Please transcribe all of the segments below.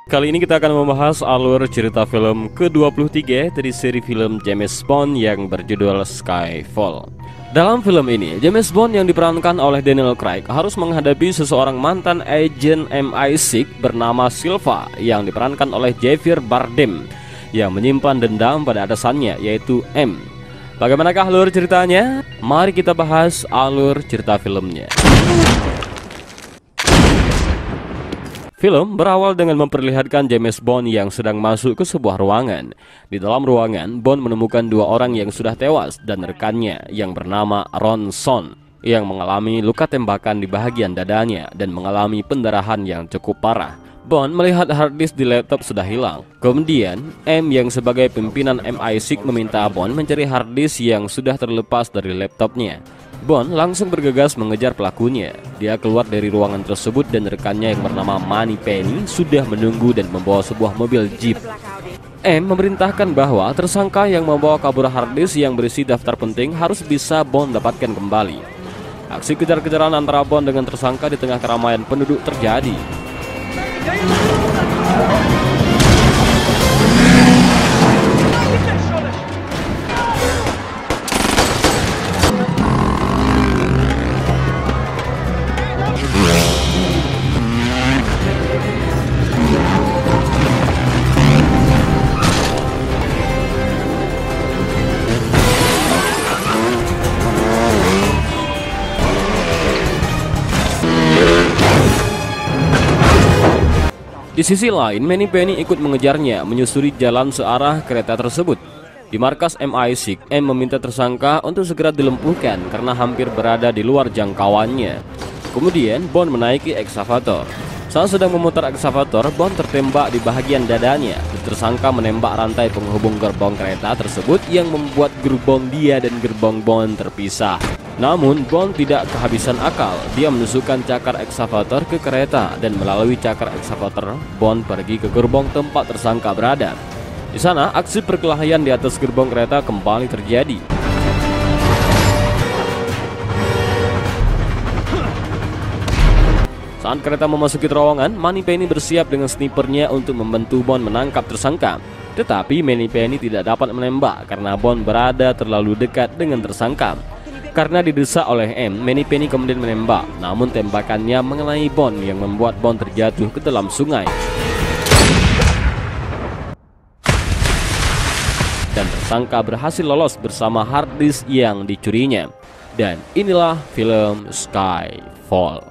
Kali ini kita akan membahas alur cerita film ke-23 dari seri film James Bond yang berjudul Skyfall. Dalam film ini, James Bond yang diperankan oleh Daniel Craig harus menghadapi seseorang mantan agen MI6 bernama Silva yang diperankan oleh Javier Bardem yang menyimpan dendam pada atasannya yaitu M. Bagaimanakah alur ceritanya? Mari kita bahas alur cerita filmnya. Film berawal dengan memperlihatkan James Bond yang sedang masuk ke sebuah ruangan. Di dalam ruangan, Bond menemukan dua orang yang sudah tewas dan rekannya yang bernama Ron Son yang mengalami luka tembakan di bagian dadanya dan mengalami pendarahan yang cukup parah. Bond melihat harddisk di laptop sudah hilang. Kemudian, M yang sebagai pimpinan MI6 meminta Bond mencari harddisk yang sudah terlepas dari laptopnya. Bond langsung bergegas mengejar pelakunya. Dia keluar dari ruangan tersebut dan rekannya yang bernama Moneypenny sudah menunggu dan membawa sebuah mobil jeep. M memerintahkan bahwa tersangka yang membawa kabur harddisk yang berisi daftar penting harus bisa Bond dapatkan kembali. Aksi kejar-kejaran antara Bond dengan tersangka di tengah keramaian penduduk terjadi. Di sisi lain, Moneypenny ikut mengejarnya, menyusuri jalan searah kereta tersebut. Di markas MI6, M meminta tersangka untuk segera dilumpuhkan karena hampir berada di luar jangkauannya. Kemudian, Bond menaiki eksavator. Saat sedang memutar eksavator, Bond tertembak di bagian dadanya. Tersangka menembak rantai penghubung gerbong kereta tersebut yang membuat gerbong dia dan gerbong Bond terpisah. Namun Bond tidak kehabisan akal. Dia menusukkan cakar eksavator ke kereta dan melalui cakar eksavator Bond pergi ke gerbong tempat tersangka berada. Di sana aksi perkelahian di atas gerbong kereta kembali terjadi. Saat kereta memasuki terowongan, Moneypenny bersiap dengan snipernya untuk membantu Bond menangkap tersangka. Tetapi Moneypenny tidak dapat menembak karena Bond berada terlalu dekat dengan tersangka. Karena didesak oleh M, Moneypenny kemudian menembak, namun tembakannya mengenai Bond yang membuat Bond terjatuh ke dalam sungai. Dan tersangka berhasil lolos bersama harddisk yang dicurinya. Dan inilah film Skyfall.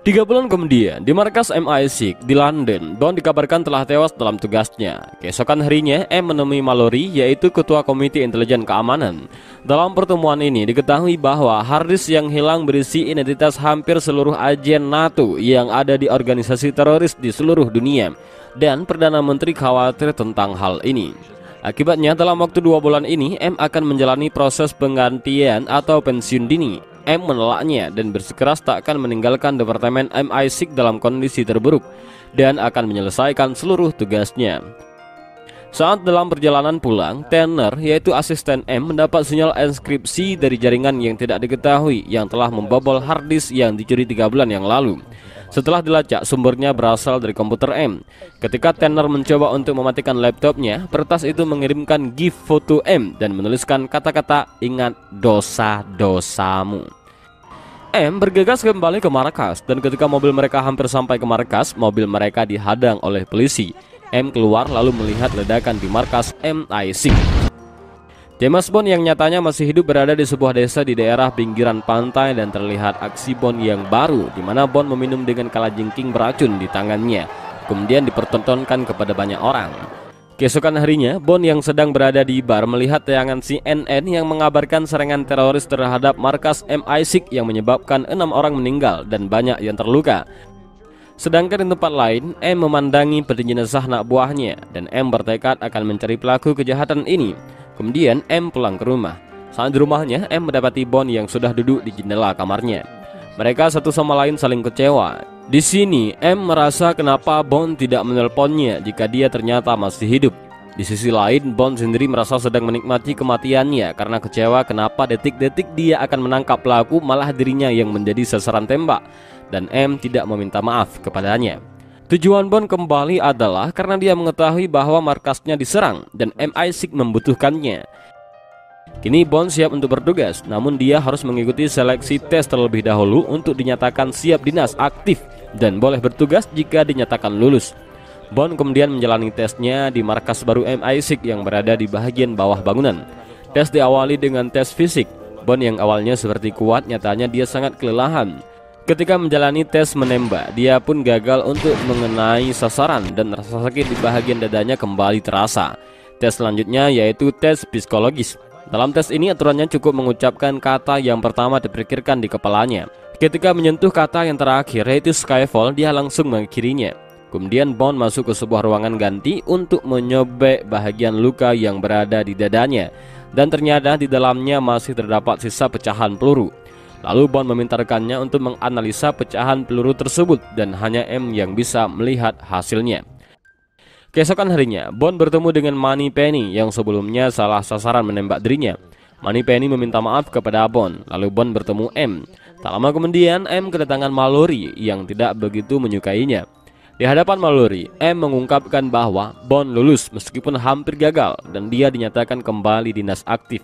3 bulan kemudian, di markas MI6 di London, Bond dikabarkan telah tewas dalam tugasnya. Keesokan harinya, M menemui Mallory, yaitu ketua komite intelijen keamanan. Dalam pertemuan ini diketahui bahwa harddisk yang hilang berisi identitas hampir seluruh agen NATO yang ada di organisasi teroris di seluruh dunia. Dan Perdana Menteri khawatir tentang hal ini. Akibatnya dalam waktu 2 bulan ini, M akan menjalani proses penggantian atau pensiun dini. M menolaknya dan bersikeras tak akan meninggalkan departemen MI6 dalam kondisi terburuk dan akan menyelesaikan seluruh tugasnya. Saat dalam perjalanan pulang, Tanner yaitu asisten M mendapat sinyal enskripsi dari jaringan yang tidak diketahui yang telah membobol harddisk yang dicuri 3 bulan yang lalu. Setelah dilacak, sumbernya berasal dari komputer M. Ketika Tanner mencoba untuk mematikan laptopnya, peretas itu mengirimkan GIF foto M dan menuliskan kata-kata "Ingat dosa-dosamu". M bergegas kembali ke markas dan ketika mobil mereka hampir sampai ke markas, mobil mereka dihadang oleh polisi. M keluar lalu melihat ledakan di markas MI6. James Bond yang nyatanya masih hidup berada di sebuah desa di daerah pinggiran pantai dan terlihat aksi Bond yang baru di mana Bond meminum dengan kalajengking beracun di tangannya, kemudian dipertontonkan kepada banyak orang. Keesokan harinya, Bond yang sedang berada di bar melihat tayangan CNN yang mengabarkan serangan teroris terhadap markas MI6 yang menyebabkan 6 orang meninggal dan banyak yang terluka. Sedangkan di tempat lain, M memandangi peti jenazah anak buahnya dan M bertekad akan mencari pelaku kejahatan ini. Kemudian M pulang ke rumah. Saat di rumahnya, M mendapati Bond yang sudah duduk di jendela kamarnya. Mereka satu sama lain saling kecewa. Di sini, M merasa kenapa Bond tidak menelponnya jika dia ternyata masih hidup. Di sisi lain, Bond sendiri merasa sedang menikmati kematiannya karena kecewa kenapa detik-detik dia akan menangkap pelaku malah dirinya yang menjadi sasaran tembak. Dan M tidak meminta maaf kepadanya. Tujuan Bond kembali adalah karena dia mengetahui bahwa markasnya diserang dan MI6 membutuhkannya. Kini Bond siap untuk bertugas, namun dia harus mengikuti seleksi tes terlebih dahulu untuk dinyatakan siap dinas aktif dan boleh bertugas jika dinyatakan lulus. Bond kemudian menjalani tesnya di markas baru MI6 yang berada di bagian bawah bangunan. Tes diawali dengan tes fisik. Bond yang awalnya seperti kuat, nyatanya dia sangat kelelahan. Ketika menjalani tes menembak, dia pun gagal untuk mengenai sasaran dan rasa sakit di bagian dadanya kembali terasa. Tes selanjutnya yaitu tes psikologis. Dalam tes ini aturannya cukup mengucapkan kata yang pertama dipikirkan di kepalanya. Ketika menyentuh kata yang terakhir yaitu Skyfall, dia langsung mengakhirinya. Kemudian Bond masuk ke sebuah ruangan ganti untuk menyobek bahagian luka yang berada di dadanya. Dan ternyata di dalamnya masih terdapat sisa pecahan peluru. Lalu Bond meminta rekannya untuk menganalisa pecahan peluru tersebut dan hanya M yang bisa melihat hasilnya. Keesokan harinya, Bond bertemu dengan Moneypenny yang sebelumnya salah sasaran menembak dirinya. Moneypenny meminta maaf kepada Bond, lalu Bond bertemu M. Tak lama kemudian, M kedatangan Mallory yang tidak begitu menyukainya. Di hadapan Mallory, M mengungkapkan bahwa Bond lulus meskipun hampir gagal dan dia dinyatakan kembali dinas aktif.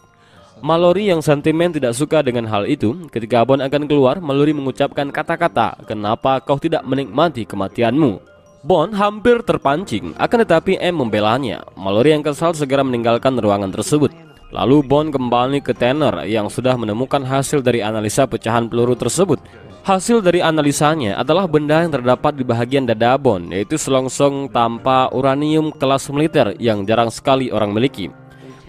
Mallory yang sentimen tidak suka dengan hal itu. Ketika Bond akan keluar, Mallory mengucapkan kata-kata, "Kenapa kau tidak menikmati kematianmu?" Bond hampir terpancing, akan tetapi M membelanya. Mallory yang kesal segera meninggalkan ruangan tersebut. Lalu Bond kembali ke Tanner yang sudah menemukan hasil dari analisa pecahan peluru tersebut. Hasil dari analisanya adalah benda yang terdapat di bagian dada Bond, yaitu selongsong tanpa uranium kelas militer yang jarang sekali orang miliki.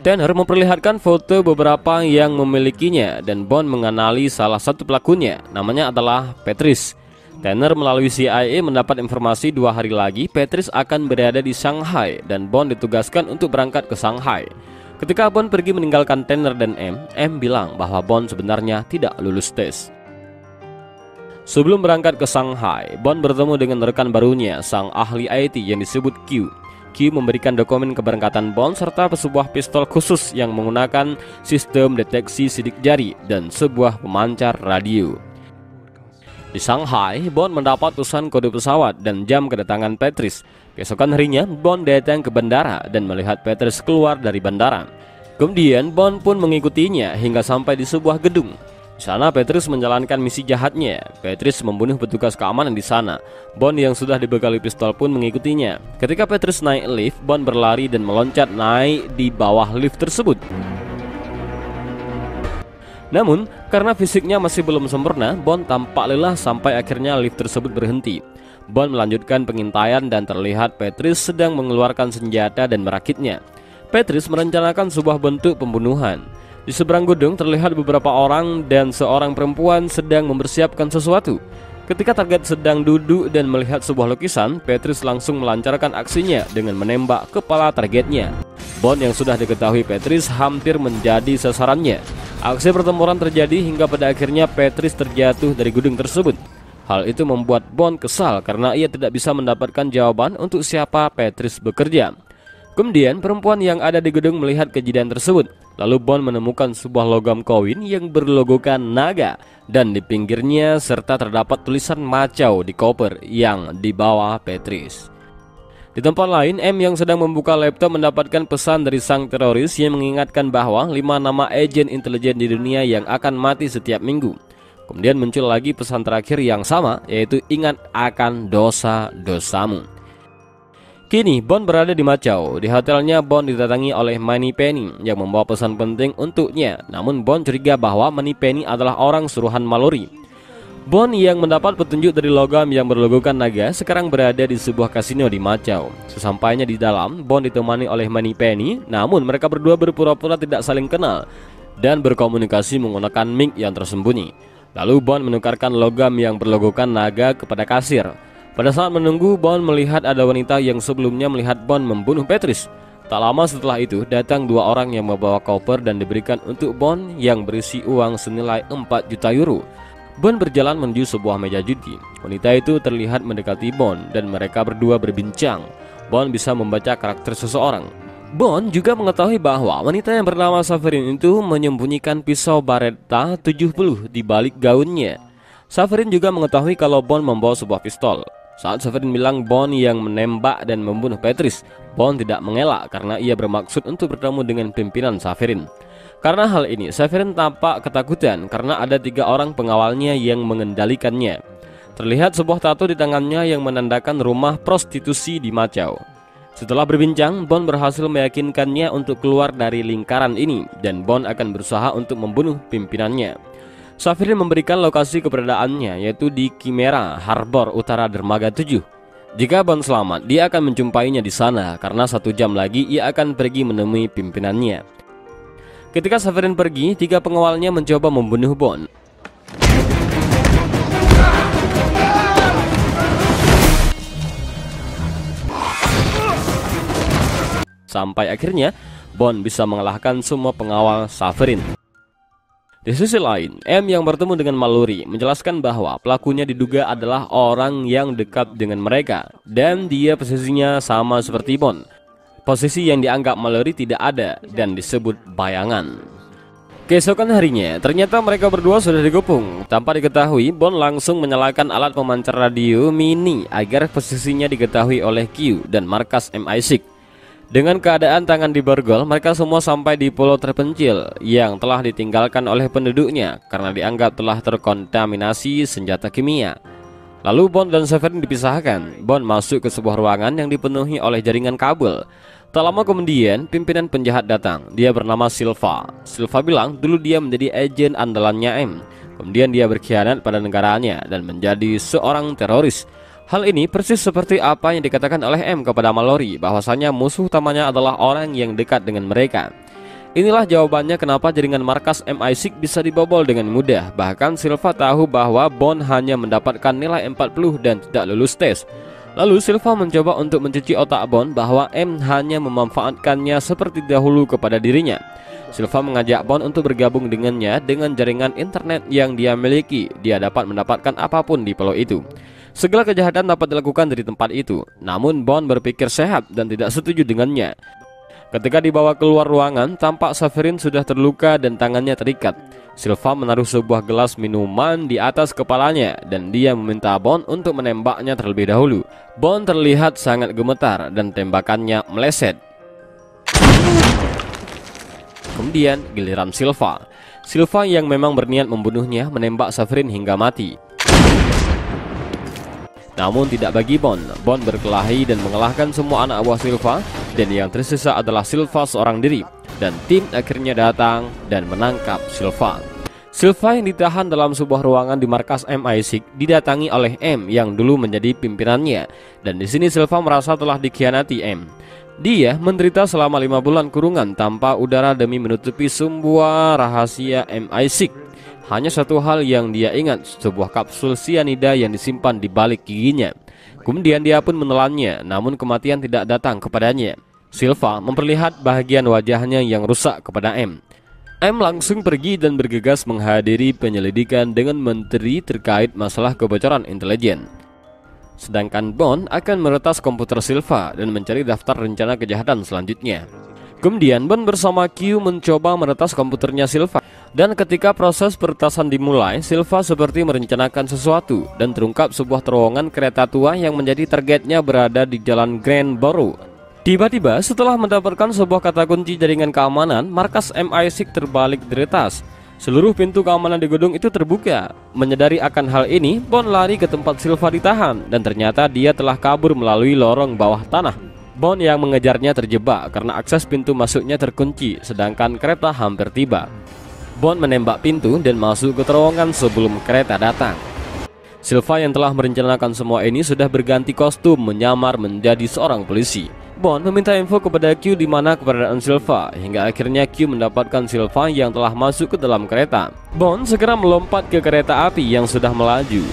Tanner memperlihatkan foto beberapa yang memilikinya dan Bond mengenali salah satu pelakunya, namanya adalah Patrice. Tanner melalui CIA mendapat informasi 2 hari lagi Patrice akan berada di Shanghai dan Bond ditugaskan untuk berangkat ke Shanghai. Ketika Bond pergi meninggalkan Tanner dan M bilang bahwa Bond sebenarnya tidak lulus tes. Sebelum berangkat ke Shanghai, Bond bertemu dengan rekan barunya, sang ahli IT yang disebut Q. Q memberikan dokumen keberangkatan Bond serta sebuah pistol khusus yang menggunakan sistem deteksi sidik jari dan sebuah pemancar radio. Di Shanghai, Bond mendapat pesan kode pesawat dan jam kedatangan Patrice. Keesokan harinya, Bond datang ke bandara dan melihat Patrice keluar dari bandara. Kemudian Bond pun mengikutinya hingga sampai di sebuah gedung. Di sana Patrice menjalankan misi jahatnya. Patrice membunuh petugas keamanan di sana. Bond yang sudah dibekali pistol pun mengikutinya. Ketika Patrice naik lift, Bond berlari dan meloncat naik di bawah lift tersebut. Namun, karena fisiknya masih belum sempurna, Bond tampak lelah sampai akhirnya lift tersebut berhenti. Bond melanjutkan pengintaian dan terlihat Patrice sedang mengeluarkan senjata dan merakitnya. Patrice merencanakan sebuah bentuk pembunuhan. Di seberang gedung terlihat beberapa orang dan seorang perempuan sedang mempersiapkan sesuatu. Ketika target sedang duduk dan melihat sebuah lukisan, Patrice langsung melancarkan aksinya dengan menembak kepala targetnya. Bond yang sudah diketahui Patrice hampir menjadi sasarannya. Aksi pertempuran terjadi hingga pada akhirnya Patrice terjatuh dari gedung tersebut. Hal itu membuat Bond kesal karena ia tidak bisa mendapatkan jawaban untuk siapa Patrice bekerja. Kemudian perempuan yang ada di gedung melihat kejadian tersebut. Lalu Bond menemukan sebuah logam koin yang berlogokan naga dan di pinggirnya serta terdapat tulisan Macau di koper yang dibawa Patrice. Di tempat lain, M yang sedang membuka laptop mendapatkan pesan dari sang teroris yang mengingatkan bahwa 5 nama agen intelijen di dunia yang akan mati setiap minggu. Kemudian muncul lagi pesan terakhir yang sama, yaitu ingat akan dosa-dosamu. Kini Bond berada di Macau. Di hotelnya Bond didatangi oleh Moneypenny yang membawa pesan penting untuknya. Namun Bond curiga bahwa Moneypenny adalah orang suruhan Mallory. Bond yang mendapat petunjuk dari logam yang berlogokan naga sekarang berada di sebuah kasino di Macau. Sesampainya di dalam, Bond ditemani oleh Moneypenny. Namun mereka berdua berpura-pura tidak saling kenal dan berkomunikasi menggunakan mic yang tersembunyi. Lalu Bond menukarkan logam yang berlogokan naga kepada kasir. Pada saat menunggu, Bond melihat ada wanita yang sebelumnya melihat Bond membunuh Patrice. Tak lama setelah itu, datang 2 orang yang membawa koper dan diberikan untuk Bond yang berisi uang senilai 4 juta euro. Bond berjalan menuju sebuah meja judi. Wanita itu terlihat mendekati Bond dan mereka berdua berbincang. Bond bisa membaca karakter seseorang. Bond juga mengetahui bahwa wanita yang bernama Saverin itu menyembunyikan pisau Beretta 70 di balik gaunnya. Saverin juga mengetahui kalau Bond membawa sebuah pistol. Saat Severin bilang Bond yang menembak dan membunuh Patrice, Bond tidak mengelak karena ia bermaksud untuk bertemu dengan pimpinan Severin. Karena hal ini, Severin tampak ketakutan karena ada 3 orang pengawalnya yang mengendalikannya. Terlihat sebuah tato di tangannya yang menandakan rumah prostitusi di Macau. Setelah berbincang, Bond berhasil meyakinkannya untuk keluar dari lingkaran ini dan Bond akan berusaha untuk membunuh pimpinannya. Severin memberikan lokasi keberadaannya, yaitu di Chimera Harbor utara dermaga 7. Jika Bond selamat, dia akan menjumpainya di sana karena 1 jam lagi ia akan pergi menemui pimpinannya. Ketika Severin pergi, 3 pengawalnya mencoba membunuh Bond. Sampai akhirnya Bond bisa mengalahkan semua pengawal Severin. Di sisi lain, M yang bertemu dengan Mallory menjelaskan bahwa pelakunya diduga adalah orang yang dekat dengan mereka dan dia posisinya sama seperti Bond. Posisi yang dianggap Mallory tidak ada dan disebut bayangan. Keesokan harinya, ternyata mereka berdua sudah digepung. Tanpa diketahui, Bond langsung menyalakan alat pemancar radio mini agar posisinya diketahui oleh Q dan markas MI6. Dengan keadaan tangan diborgol, mereka semua sampai di pulau terpencil yang telah ditinggalkan oleh penduduknya karena dianggap telah terkontaminasi senjata kimia. Lalu Bond dan Severin dipisahkan. Bond masuk ke sebuah ruangan yang dipenuhi oleh jaringan kabel. Tak lama kemudian, pimpinan penjahat datang. Dia bernama Silva. Silva bilang dulu dia menjadi agen andalannya M. Kemudian dia berkhianat pada negaranya dan menjadi seorang teroris. Hal ini persis seperti apa yang dikatakan oleh M kepada Mallory, bahwasanya musuh utamanya adalah orang yang dekat dengan mereka. Inilah jawabannya kenapa jaringan markas MI6 bisa dibobol dengan mudah. Bahkan Silva tahu bahwa Bond hanya mendapatkan nilai 40 dan tidak lulus tes. Lalu Silva mencoba untuk mencuci otak Bond bahwa M hanya memanfaatkannya seperti dahulu kepada dirinya. Silva mengajak Bond untuk bergabung dengannya dengan jaringan internet yang dia miliki. Dia dapat mendapatkan apapun di pulau itu. Segala kejahatan dapat dilakukan dari tempat itu. Namun Bond berpikir sehat dan tidak setuju dengannya. Ketika dibawa keluar ruangan, tampak Severin sudah terluka dan tangannya terikat. Silva menaruh sebuah gelas minuman di atas kepalanya dan dia meminta Bond untuk menembaknya terlebih dahulu. Bond terlihat sangat gemetar dan tembakannya meleset. Kemudian giliran Silva. Silva yang memang berniat membunuhnya menembak Severin hingga mati. Namun tidak bagi Bond. Bond berkelahi dan mengalahkan semua anak buah Silva, dan yang tersisa adalah Silva seorang diri. Dan tim akhirnya datang dan menangkap Silva. Silva yang ditahan dalam sebuah ruangan di markas MI6 didatangi oleh M yang dulu menjadi pimpinannya. Dan di sini Silva merasa telah dikhianati M. Dia menderita selama 5 bulan kurungan tanpa udara demi menutupi sebuah rahasia MI6. Hanya satu hal yang dia ingat, sebuah kapsul sianida yang disimpan di balik giginya. Kemudian dia pun menelannya, namun kematian tidak datang kepadanya. Silva memperlihat bahagian wajahnya yang rusak kepada M. M langsung pergi dan bergegas menghadiri penyelidikan dengan menteri terkait masalah kebocoran intelijen. Sedangkan Bond akan meretas komputer Silva dan mencari daftar rencana kejahatan selanjutnya. Kemudian Bond bersama Q mencoba meretas komputernya Silva. Dan ketika proses peretasan dimulai, Silva seperti merencanakan sesuatu dan terungkap sebuah terowongan kereta tua yang menjadi targetnya berada di jalan Grand Borough. Tiba-tiba setelah mendapatkan sebuah kata kunci jaringan keamanan, markas MI6 terbalik diretas. Seluruh pintu keamanan di gedung itu terbuka. Menyadari akan hal ini, Bond lari ke tempat Silva ditahan dan ternyata dia telah kabur melalui lorong bawah tanah. Bond yang mengejarnya terjebak karena akses pintu masuknya terkunci, sedangkan kereta hampir tiba. Bond menembak pintu dan masuk ke terowongan sebelum kereta datang. Silva yang telah merencanakan semua ini sudah berganti kostum menyamar menjadi seorang polisi. Bond meminta info kepada Q di mana keberadaan Silva, hingga akhirnya Q mendapatkan Silva yang telah masuk ke dalam kereta. Bond segera melompat ke kereta api yang sudah melaju.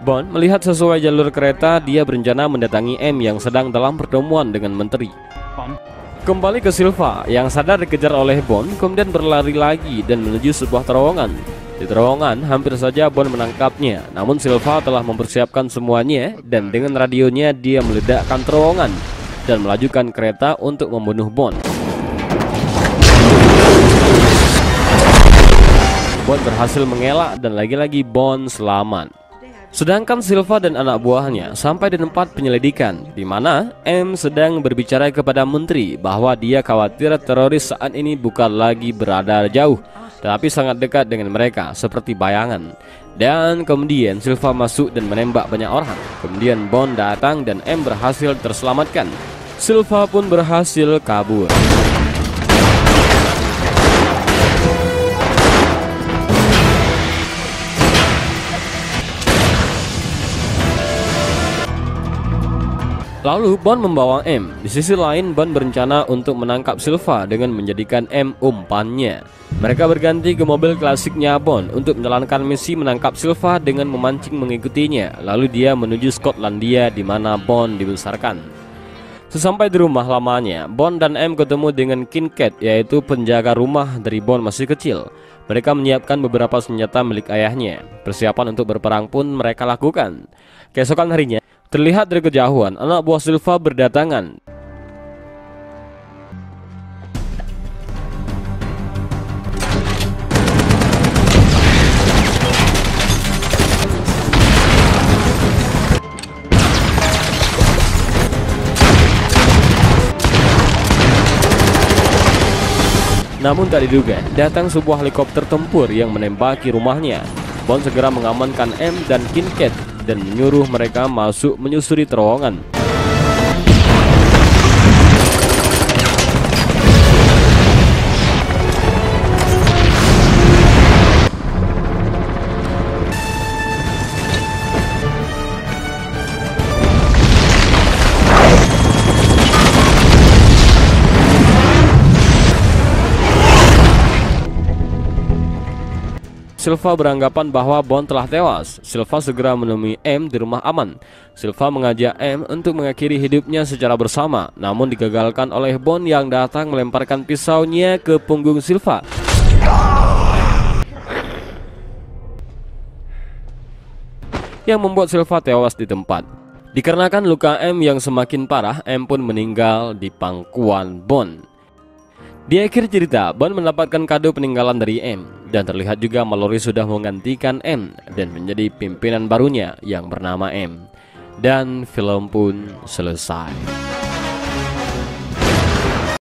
Bond melihat sesuai jalur kereta, dia berencana mendatangi M yang sedang dalam pertemuan dengan menteri. Kembali ke Silva yang sadar dikejar oleh Bond, kemudian berlari lagi dan menuju sebuah terowongan. Di terowongan hampir saja Bond menangkapnya, namun Silva telah mempersiapkan semuanya dan dengan radionya dia meledakkan terowongan dan melajukan kereta untuk membunuh Bond. Bond berhasil mengelak dan lagi-lagi Bond selamat. Sedangkan Silva dan anak buahnya sampai di tempat penyelidikan, di mana M sedang berbicara kepada menteri bahwa dia khawatir teroris saat ini bukan lagi berada jauh, tetapi sangat dekat dengan mereka seperti bayangan. Dan kemudian Silva masuk dan menembak banyak orang. Kemudian Bond datang dan M berhasil terselamatkan. Silva pun berhasil kabur. Lalu Bond membawa M. Di sisi lain Bond berencana untuk menangkap Silva dengan menjadikan M umpannya. Mereka berganti ke mobil klasiknya Bond untuk menjalankan misi menangkap Silva dengan memancing mengikutinya. Lalu dia menuju Skotlandia di mana Bond dibesarkan. Sesampai di rumah lamanya, Bond dan M ketemu dengan Kincaid, yaitu penjaga rumah dari Bond masih kecil. Mereka menyiapkan beberapa senjata milik ayahnya. Persiapan untuk berperang pun mereka lakukan. Keesokan harinya, terlihat dari kejauhan anak buah Silva berdatangan. Namun tak diduga, datang sebuah helikopter tempur yang menembaki rumahnya. Bond segera mengamankan M dan Kincaid dan menyuruh mereka masuk menyusuri terowongan. Silva beranggapan bahwa Bond telah tewas. Silva segera menemui M di rumah aman. Silva mengajak M untuk mengakhiri hidupnya secara bersama, namun digagalkan oleh Bond yang datang melemparkan pisaunya ke punggung Silva. Yang membuat Silva tewas di tempat. Dikarenakan luka M yang semakin parah, M pun meninggal di pangkuan Bond. Di akhir cerita, Bond mendapatkan kado peninggalan dari M, dan terlihat juga Mallory sudah menggantikan M dan menjadi pimpinan barunya yang bernama M. Dan film pun selesai.